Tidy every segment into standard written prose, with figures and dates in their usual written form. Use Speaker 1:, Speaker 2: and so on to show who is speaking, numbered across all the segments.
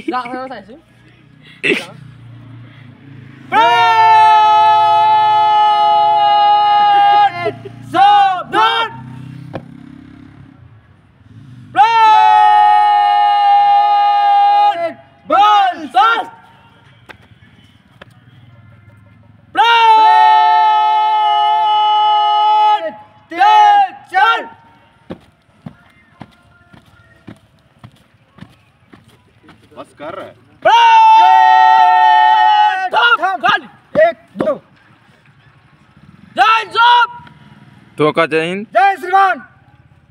Speaker 1: Dạ thôi nó xảy xíu.
Speaker 2: बस कर रहा है।
Speaker 3: तो का जय हिंद,
Speaker 1: जय श्रीमान।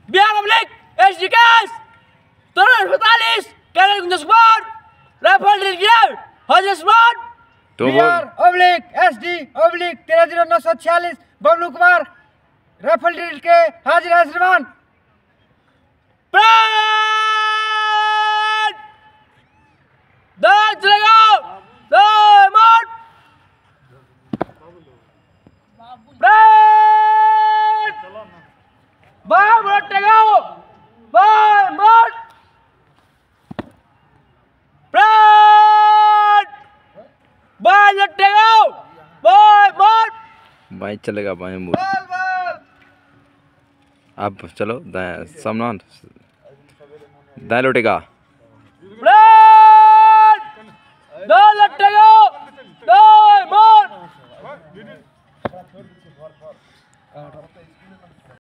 Speaker 1: बिहार पब्लिक एसडी केस तोरण 45 कैरेट गुंजस्मान राइफल ड्रिल हजस्मान
Speaker 3: तो
Speaker 1: Bihar public SD public 130946 Bablu Kumar rifle drill के हाजिर है श्रीमान। दांत लगाओ दामन बाय मोट लगाओ बाय मोट बाय लगाओ बाय मोट
Speaker 3: बाइक चलेगा बाएं मुड़। अब चलो दाएं सामना दाएं लौटेगा।
Speaker 1: दो लगाओ दो मोट